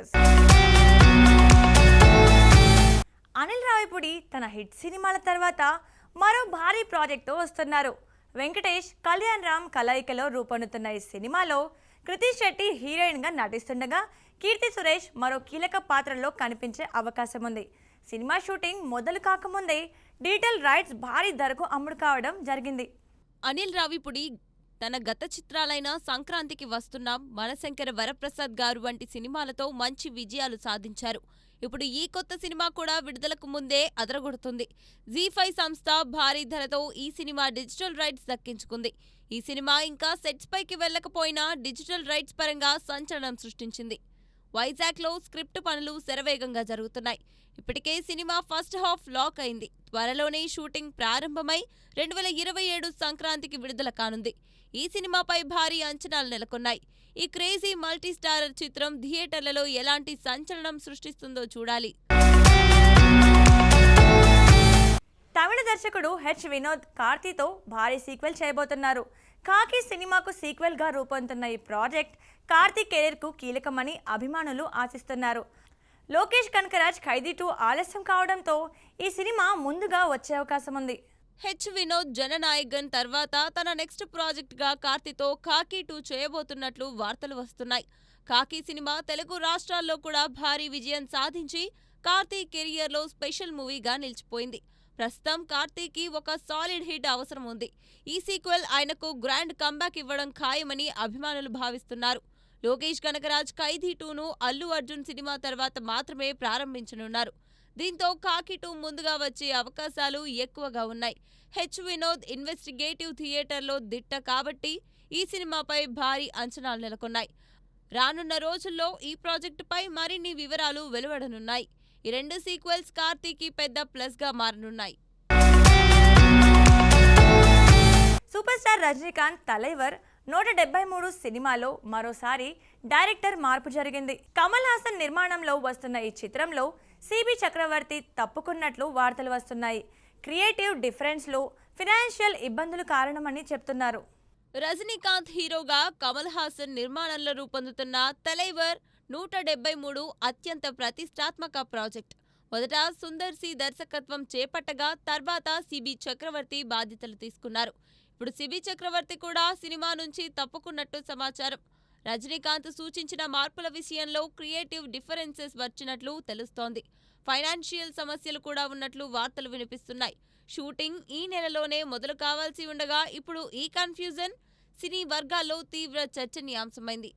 News. Anil Ravipudi తన hit సినిమాల తర్వాత మరో భారీ ప్రాజెక్ట్తో వస్తున్నారు. వెంకటేష్, కళ్యాణ్ రామ్ కలయికలో రూపొందుతున్న ఈ సినిమాలో కృతి శెట్టి హీరోయిన్గా నటిస్తుండగా కీర్తి సురేష్ మరో కీలక పాత్రలో కనిపించే అవకాశం ఉంది. సినిమా షూటింగ్ మొదలు కాకముందే డిజిటల్ రైట్స్ భారీ ధరకు అమ్ముడు కావడం జరిగింది. అనిల్ రావిపూడి తన గత చిత్రాలైన సంక్రాంతికి వస్తున్నాం, మనశంకర వరప్రసాద్ గారు వంటి సినిమాలతో మంచి విజయాలు సాధించారు. ఇప్పుడు ఈ కొత్త సినిమా కూడా విడుదలకు ముందే అదరగొడుతుంది. జీ5 సంస్థ భారీ ధరతో ఈ సినిమా డిజిటల్ రైట్స్ దక్కించుకుంది. ఈ సినిమా ఇంకా సెట్స్ పైకి వెళ్లకపోయినా డిజిటల్ రైట్స్ పరంగా సంచలనం సృష్టించింది. వైజాగ్లో స్క్రిప్ట్ పనులు శరవేగంగా జరుగుతున్నాయి. ఇప్పటికే సినిమా ఫస్ట్ హాఫ్ లాక్ అయింది. త్వరలోనే షూటింగ్ ప్రారంభమై 2027 సంక్రాంతికి విడుదల కానుంది. ఈ సినిమాపై భారీ అంచనాలు నెలకొన్నాయి. ఈ క్రేజీ మల్టీస్టారర్ చిత్రం థియేటర్లలో ఎలాంటి సంచలనం సృష్టిస్తుందో చూడాలి. తమిళ దర్శకుడు హెచ్ వినోద్ కార్తీతో భారీ సీక్వెల్ చేయబోతున్నారు. కాకి సినిమాకు సీక్వెల్ గా రూపొందుతున్న ఈ ప్రాజెక్ట్ కార్తీ కెరీర్ కు కీలకమని అభిమానులు ఆశిస్తున్నారు. లోకేష్ కనకరాజ్ ఖైదీ 2 ఆలస్యం కావడంతో ఈ సినిమా ముందుగా వచ్చే అవకాశం ఉంది. హెచ్ వినోద్ జననాయకన్ తర్వాత తన నెక్స్ట్ ప్రాజెక్ట్ గా కార్తీతో కాకి 2 చేయబోతున్నట్లు వార్తలు వస్తున్నాయి. కాకి సినిమా తెలుగు రాష్ట్రాల్లో కూడా భారీ విజయం సాధించి కార్తీ కెరియర్ లో స్పెషల్ మూవీగా నిలిచిపోయింది. ప్రస్తుతం కార్తీకి ఒక సాలిడ్ హిట్ అవసరం ఉంది. ఈ సీక్వెల్ ఆయనకు గ్రాండ్ కంబ్యాక్ ఇవ్వడం ఖాయమని అభిమానులు భావిస్తున్నారు. లోకేష్ కనకరాజ్ ఖైదీ 2ను అల్లు అర్జున్ సినిమా తర్వాత మాత్రమే ప్రారంభించనున్నారు. దీంతో కాకి 2 ముందుగా వచ్చే అవకాశాలు ఎక్కువగా ఉన్నాయి. హెచ్ వినోద్ ఇన్వెస్టిగేటివ్ థియేటర్లో దిట్ట కాబట్టి ఈ సినిమాపై భారీ అంచనాలు నెలకొన్నాయి. రానున్న రోజుల్లో ఈ ప్రాజెక్టుపై మరిన్ని వివరాలు వెలువడనున్నాయి. ఈ రెండు సీక్వెల్స్ కార్తీకి పెద్ద ప్లస్ గా మారనున్నాయి. సూపర్ స్టార్ రజనీకాంత్ తలైవర్ 173 సినిమాలో మరోసారి డైరెక్టర్ మార్పు జరిగింది. కమల్ హాసన్ నిర్మాణంలో వస్తున్న ఈ చిత్రంలో సిబి చక్రవర్తి తప్పుకున్నట్లు వార్తలు వస్తున్నాయి. క్రియేటివ్ డిఫరెన్స్లో ఫైనాన్షియల్ ఇబ్బందులు కారణమని చెప్తున్నారు. రజనీకాంత్ హీరోగా కమల్ హాసన్ నిర్మాణంలో రూపొందుతున్న తలైవర్ 173 అత్యంత ప్రతిష్టాత్మక ప్రాజెక్ట్. మొదట సుందర్ సి దర్శకత్వం చేపట్టగా తర్వాత సిబి చక్రవర్తి బాధ్యతలు తీసుకున్నారు. ఇప్పుడు సిబి చక్రవర్తి కూడా సినిమా నుంచి తప్పుకున్నట్టు సమాచారం. రజనీకాంత్ సూచించిన మార్పుల విషయంలో క్రియేటివ్ డిఫరెన్సెస్ వచ్చినట్లు తెలుస్తోంది. ఫైనాన్షియల్ సమస్యలు కూడా ఉన్నట్లు వార్తలు వినిపిస్తున్నాయి. షూటింగ్ ఈ నెలలోనే మొదలు కావాల్సి ఉండగా ఇప్పుడు ఈ కన్ఫ్యూజన్ సినీ వర్గాల్లో తీవ్ర చర్చనీయాంశమైంది.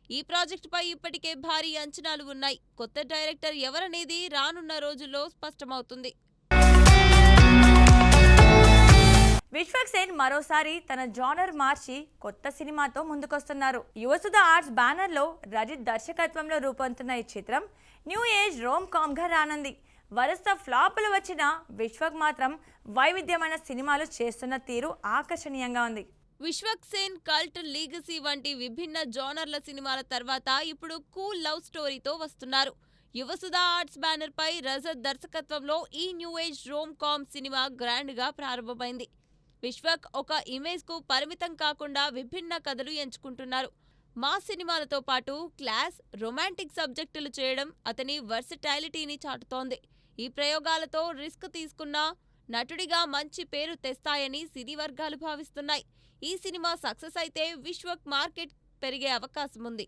ఈ ప్రాజెక్టుపై ఇప్పటికే భారీ అంచనాలు ఉన్నాయి. కొత్త డైరెక్టర్ ఎవరనేది రానున్న రోజుల్లో స్పష్టమవుతుంది. విశ్వక్ సేన్ మరోసారి తన జానర్ మార్చి కొత్త సినిమాతో ముందుకొస్తున్నారు. యువసుధ ఆర్ట్స్ బ్యానర్ లో రజిత్ దర్శకత్వంలో రూపొందుతున్న ఈ చిత్రం న్యూ ఏజ్ రోమ్ కామ్ గా రానుంది. వరుస ఫ్లాపులు వచ్చిన విశ్వక్ మాత్రం వైవిధ్యమైన సినిమాలు చేస్తున్న తీరు ఆకర్షణీయంగా ఉంది. విశ్వక్ సేన్ కల్ట్, లీగసీ వంటి విభిన్న జోనర్ల సినిమాల తర్వాత ఇప్పుడు కూల్ లవ్ స్టోరీతో వస్తున్నారు. యువసుధ ఆర్ట్స్ బ్యానర్ పై రజత్ దర్శకత్వంలో ఈ new age rom com cinema grand గా ప్రారంభమైంది. విశ్వక్ ఒక ఇమేజ్ కు పరిమితం కాకుండా విభిన్న కథలు ఎంచుకుంటున్నారు. మా సినిమాలతో పాటు క్లాస్, రొమాంటిక్ సబ్జెక్టులు చేయడం అతని వర్సిటాలిటీని చాటుతోంది. ఈ ప్రయోగాలతో రిస్క్ తీసుకున్న నటుడిగా మంచి పేరు తెస్తాయని సినీ వర్గాలు భావిస్తున్నాయి. ఈ సినిమా సక్సెస్ అయితే విశ్వక్ మార్కెట్ పెరిగే అవకాశం ఉంది.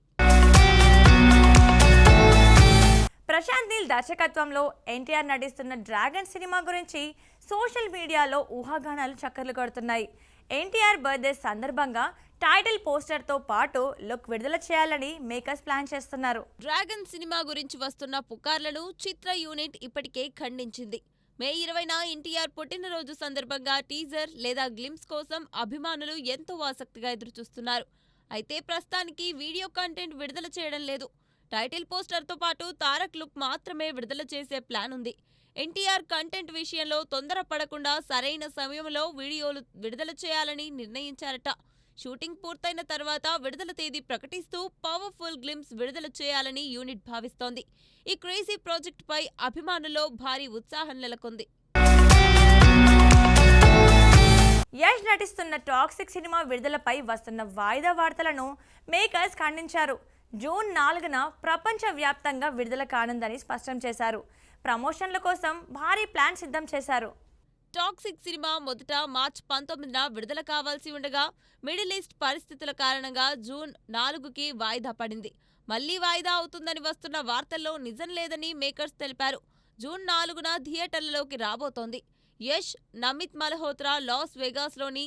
ప్రశాంత్ నీల్ దర్శకత్వంలో ఎన్టీఆర్ నటిస్తున్న డ్రాగన్ సినిమా గురించి సోషల్ మీడియాలో ఊహాగానాలు చక్కర్లు కొడుతున్నాయి. ఎన్టీఆర్ బర్త్డే సందర్భంగా టైటిల్ పోస్టర్తో పాటు లుక్ విడుదల చేయాలని మేకర్స్ ప్లాన్ చేస్తున్నారు. డ్రాగన్ సినిమా గురించి వస్తున్న పుకార్లను చిత్ర యూనిట్ ఇప్పటికే ఖండించింది. మే 20న ఎన్టీఆర్ పుట్టినరోజు సందర్భంగా టీజర్ లేదా గ్లింప్స్ కోసం అభిమానులు ఎంతో ఆసక్తిగా ఎదురుచూస్తున్నారు. అయితే ప్రస్తుతానికి వీడియో కంటెంట్ విడుదల చేయడం లేదు. టైటిల్ పోస్టర్తో పాటు తారక్ లుక్ మాత్రమే విడుదల చేసే ప్లాన్ ఉంది. ఎన్టీఆర్ కంటెంట్ విషయంలో తొందరపడకుండా సరైన సమయంలో వీడియోలు విడుదల చేయాలని నిర్ణయించారట. షూటింగ్ పూర్తయిన తర్వాత విడుదల తేదీ ప్రకటిస్తూ పవర్ఫుల్ గ్లింప్స్ విడుదల చేయాలని యూనిట్ భావిస్తోంది. ఈ క్రేజీ ప్రాజెక్ట్ పై అభిమానుల్లో భారీ ఉత్సాహం నెలకొంది. యష్ నటిస్తున్న టాక్సిక్ సినిమా విడుదలపై వస్తున్న వాయిదా వార్తలను మేకర్స్ ఖండించారు. జూన్ 4న ప్రపంచవ్యాప్తంగా విడుదల కానుందని స్పష్టం చేశారు. ప్రమోషన్ల కోసం భారీ ప్లాన్ సిద్ధం చేశారు. టాక్సిక్ సినిమా మొదట మార్చి 19న విడుదల కావాల్సి ఉండగా మిడిల్ ఈస్ట్ పరిస్థితుల కారణంగా జూన్ 4కి వాయిదా పడింది. మళ్లీ వాయిదా అవుతుందని వస్తున్న వార్తల్లో నిజం లేదని మేకర్స్ తెలిపారు. జూన్ 4న థియేటర్లలోకి రాబోతోంది. యష్, నమిత్ మల్హోత్రా లాస్ వెగాస్లోని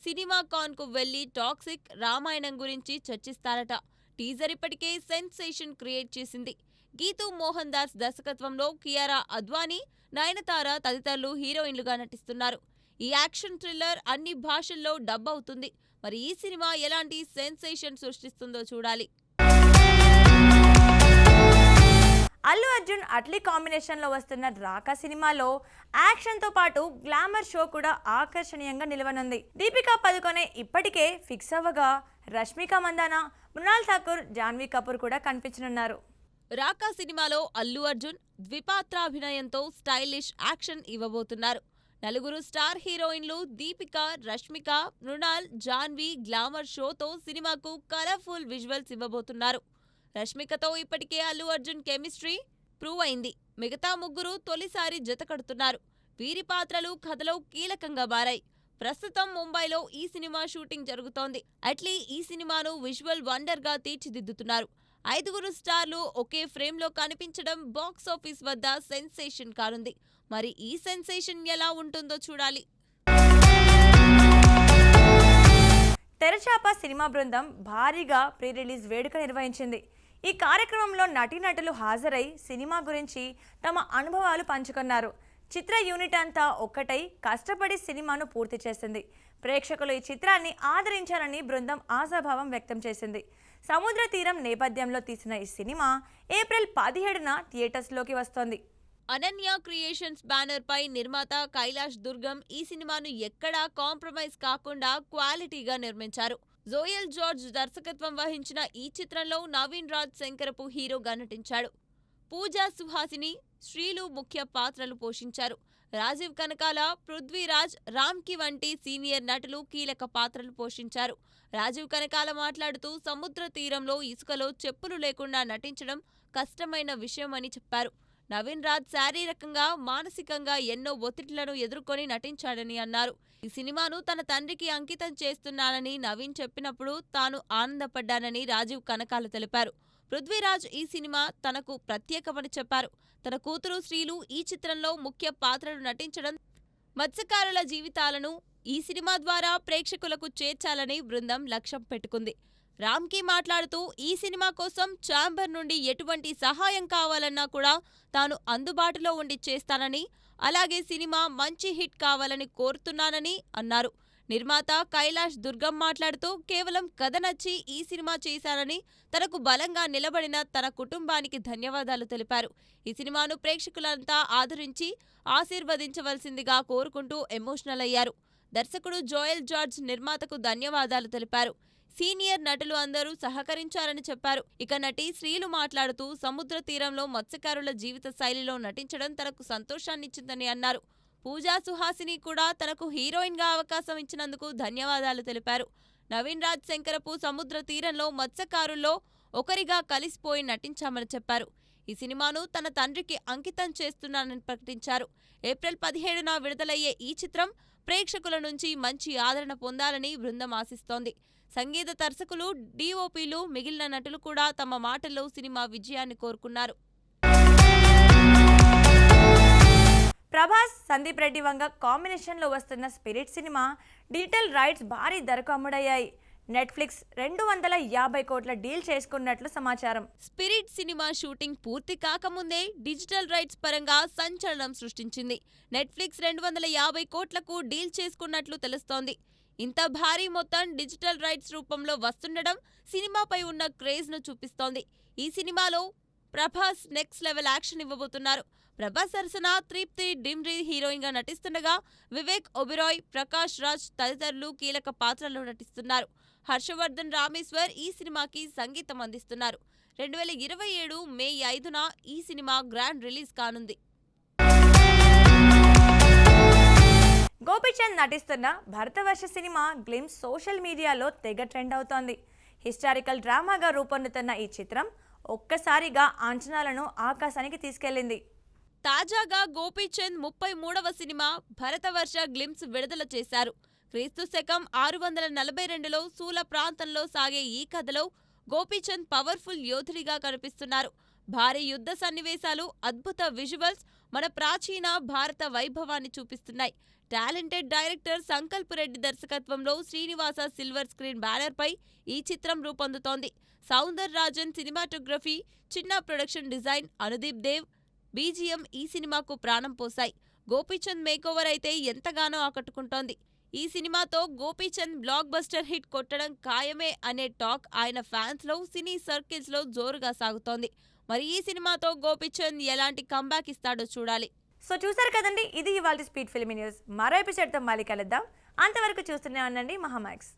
సినిమాకాన్కు వెళ్లి టాక్సిక్ రామాయణం గురించి చర్చిస్తారట. టీజర్ ఇప్పటికే సెన్సేషన్ క్రియేట్ చేసింది. గీతూ మోహన్ దాస్ దర్శకత్వంలో కియారా అద్వానీ, నయనతార తదితరులు హీరోయిన్లుగా నటిస్తున్నారు. ఈ యాక్షన్ థ్రిల్లర్ అన్ని భాషల్లో డబ్ అవుతుంది. మరి ఈ సినిమా ఎలాంటి సెన్సేషన్ సృష్టిస్తుందో చూడాలి. అల్లు అర్జున్ అట్లీ కాంబినేషన్లో వస్తున్న రాకా సినిమాలో యాక్షన్తో పాటు గ్లామర్ షో కూడా ఆకర్షణీయంగా నిలవనుంది. దీపికా పదుకొనే ఇప్పటికే ఫిక్స్ అవ్వగా రష్మిక మందాన, మృణాల్ ఠాకూర్, జాన్వీ కపూర్ కూడా కనిపించనున్నారు. రాకా సినిమాలో అల్లు అర్జున్ ద్విపాత్రాభినయంతో స్టైలిష్ యాక్షన్ ఇవ్వబోతున్నారు. నలుగురు స్టార్ హీరోయిన్లు దీపిక, రష్మిక, మృణాల్, జాన్వీ గ్లామర్ షోతో సినిమాకు కలర్ఫుల్ విజువల్స్ ఇవ్వబోతున్నారు. రష్మికతో ఇప్పటికే అల్లు అర్జున్ కెమిస్ట్రీ ప్రూవ్ అయింది. మిగతా ముగ్గురు తొలిసారి జత కడుతున్నారు. వీరి పాత్రలు కథలో కీలకంగా మారాయి. ప్రస్తుతం ముంబైలో ఈ సినిమా షూటింగ్ జరుగుతోంది. అట్లీ ఈ సినిమాను విజువల్ వండర్గా తీర్చిదిద్దుతున్నారు. 5 స్టార్లు ఒకే ఫ్రేమ్లో కనిపించడం బాక్సాఫీస్ వద్ద సెన్సేషన్ కానుంది. మరి ఈ సెన్సేషన్ ఎలా ఉంటుందో చూడాలి. తెరచాప సినిమా బృందం భారీగా ప్రీ రిలీజ్ వేడుక నిర్వహించింది. ఈ కార్యక్రమంలో నటీనటులు హాజరై సినిమా గురించి తమ అనుభవాలు పంచుకున్నారు. చిత్ర యూనిట్ అంతా ఒక్కటై కష్టపడి సినిమాను పూర్తి చేసింది. ప్రేక్షకులు ఈ చిత్రాన్ని ఆదరించాలని బృందం ఆశాభావం వ్యక్తం చేసింది. సముద్ర తీరం నేపథ్యంలో తీసిన ఈ సినిమా ఏప్రిల్ 17న థియేటర్స్లోకి వస్తోంది. అనన్య క్రియేషన్స్ బ్యానర్ పై నిర్మాత కైలాష్ దుర్గం ఈ సినిమాను ఎక్కడా కాంప్రమైజ్ కాకుండా క్వాలిటీగా నిర్మించారు. జోయల్ జార్జ్ దర్శకత్వం వహించిన ఈ చిత్రంలో నవీన్ రాజ్ శంకరపు హీరోగా నటించాడు. పూజా సుహాసిని, శ్రీలు ముఖ్య పాత్రలు పోషించారు. రాజీవ్ కనకాల, పృథ్వీరాజ్, రామ్కి వంటి సీనియర్ నటులు కీలక పాత్రలు పోషించారు. రాజీవ్ కనకాల మాట్లాడుతూ సముద్ర తీరంలో ఇసుకలో చెప్పులు లేకుండా నటించడం కష్టమైన విషయమని చెప్పారు. నవీన్ రాజ్ శారీరకంగా, మానసికంగా ఎన్నో ఒత్తిళ్లను ఎదుర్కొని నటించాడని అన్నారు. ఈ సినిమాను తన తండ్రికి అంకితం చేస్తున్నానని నవీన్ చెప్పినప్పుడు తాను ఆనందపడ్డానని రాజీవ్ కనకాల తెలిపారు. పృథ్వీరాజ్ ఈ సినిమా తనకు ప్రత్యేకమని చెప్పారు. తన కూతురు శ్రీలు ఈ చిత్రంలో ముఖ్య పాత్రలు నటించడం, మత్స్యకారుల జీవితాలను ఈ సినిమా ద్వారా ప్రేక్షకులకు చేర్చాలని బృందం లక్ష్యం పెట్టుకుంది. రామ్కి మాట్లాడుతూ ఈ సినిమా కోసం ఛాంబర్ నుండి ఎటువంటి సహాయం కావాలన్నా కూడా తాను అందుబాటులో ఉండి చేస్తానని, అలాగే సినిమా మంచి హిట్ కావాలని కోరుతున్నానని అన్నారు. నిర్మాత కైలాష్ దుర్గం మాట్లాడుతూ కేవలం కథ నచ్చి ఈ సినిమా చేశానని, తనకు బలంగా నిలబడిన తన కుటుంబానికి ధన్యవాదాలు తెలిపారు. ఈ సినిమాను ప్రేక్షకులంతా ఆదరించి ఆశీర్వదించవలసిందిగా కోరుకుంటూ ఎమోషనల్ అయ్యారు. దర్శకుడు జోయల్ జార్జ్ నిర్మాతకు ధన్యవాదాలు తెలిపారు. సీనియర్ నటులు అందరూ సహకరించారని చెప్పారు. ఇక నటి శ్రీలు మాట్లాడుతూ సముద్ర తీరంలో మత్స్యకారుల జీవిత శైలిలో నటించడం తనకు సంతోషాన్నిచ్చిందని అన్నారు. పూజా సుహాసిని కూడా తనకు హీరోయిన్గా అవకాశం ఇచ్చినందుకు ధన్యవాదాలు తెలిపారు. నవీన్ రాజ్ శంకరపు సముద్ర తీరంలో మత్స్యకారుల్లో ఒకరిగా కలిసిపోయి నటించామని చెప్పారు. ఈ సినిమాను తన తండ్రికి అంకితం చేస్తున్నానని ప్రకటించారు. ఏప్రిల్ 17న విడుదలయ్యే ఈ చిత్రం ప్రేక్షకుల నుంచి మంచి ఆదరణ పొందాలని బృందం ఆశిస్తోంది. సంగీత దర్శకులు, డిఓపీలు, మిగిలిన నటులు కూడా తమ మాటల్లో సినిమా విజయాన్ని కోరుకున్నారు. ప్రభాస్, సందీప్ రెడ్డి వంగ కాంబినేషన్లో వస్తున్న స్పిరిట్ సినిమా డిజిటల్ రైట్స్ భారీ ధరకు అమ్ముడయ్యాయి. నెట్ఫ్లిక్స్ 250 కోట్ల డీల్ చేసుకున్నట్లు సమాచారం. స్పిరిట్ సినిమా షూటింగ్ పూర్తి కాకముందే డిజిటల్ రైట్స్ పరంగా సంచలనం సృష్టించింది. నెట్ఫ్లిక్స్ 250 కోట్లకు డీల్ చేసుకున్నట్లు తెలుస్తోంది. ఇంత భారీ మొత్తం డిజిటల్ రైట్స్ రూపంలో వస్తుండడం సినిమాపై ఉన్న క్రేజ్ ను చూపిస్తోంది. ఈ సినిమాలో ప్రభాస్ నెక్స్ట్ లెవెల్ యాక్షన్ ఇవ్వబోతున్నారు. ప్రభాస్ సరసన తృప్తి డిమ్రీ హీరోయిన్ గా నటిస్తుండగా వివేక్ ఒబెరాయ్, ప్రకాష్ రాజ్ తదితరులు కీలక పాత్రల్లో నటిస్తున్నారు. హర్షవర్ధన్ రామేశ్వర్ ఈ సినిమాకి సంగీతం అందిస్తున్నారు. 2027 మే 5న ఈ సినిమా గ్రాండ్ రిలీజ్ కానుంది. గోపీచంద్ నటిస్తున్న భరతవర్ష సినిమా గ్లిమ్స్ సోషల్ మీడియాలో తెగ ట్రెండ్ అవుతోంది. హిస్టారికల్ డ్రామాగా రూపొందుతున్న ఈ చిత్రం ఒక్కసారిగా అంచనాలను ఆకాశానికి తీసుకెళ్లింది. తాజాగా గోపీచంద్ 33వ సినిమా భరతవర్ష గ్లిమ్స్ విడుదల చేశారు. క్రీస్తు శకం 642లో సూల ప్రాంతంలో సాగే ఈ కథలో గోపీచంద్ పవర్ఫుల్ యోధుడిగా కనిపిస్తున్నారు. భారీ యుద్ధ సన్నివేశాలు, అద్భుత విజువల్స్ మన ప్రాచీన భారత వైభవాన్ని చూపిస్తున్నాయి. టాలెంటెడ్ డైరెక్టర్ సంకల్ప్ రెడ్డి దర్శకత్వంలో శ్రీనివాస సిల్వర్ స్క్రీన్ బ్యానర్పై ఈ చిత్రం రూపొందుతోంది. Soundar Rajan cinematography, Chinna production design, Anudeep Dev BGM ఈ సినిమాకు ప్రాణం పోశాయి. గోపీచంద్ మేకోవర్ అయితే ఎంతగానో ఆకట్టుకుంటోంది. ఈ సినిమాతో గోపీచంద్ బ్లాక్ బస్టర్ హిట్ కొట్టడం ఖాయమే అనే టాక్ ఆయన ఫ్యాన్స్లో, సినీ సర్కిల్స్లో జోరుగా సాగుతోంది. మరి ఈ సినిమాతో గోపీచంద్ ఎలాంటి కంబ్యాక్ ఇస్తాడో చూడాలి. సో చూసారు కదండి, ఇది ఇవాళ స్పీడ్ ఫిల్మీ న్యూస్. మరో ఎపిసోడ్తో మళ్ళీ కలుద్దాం. అంతవరకు చూస్తూనే ఉండండి మహామాక్స్.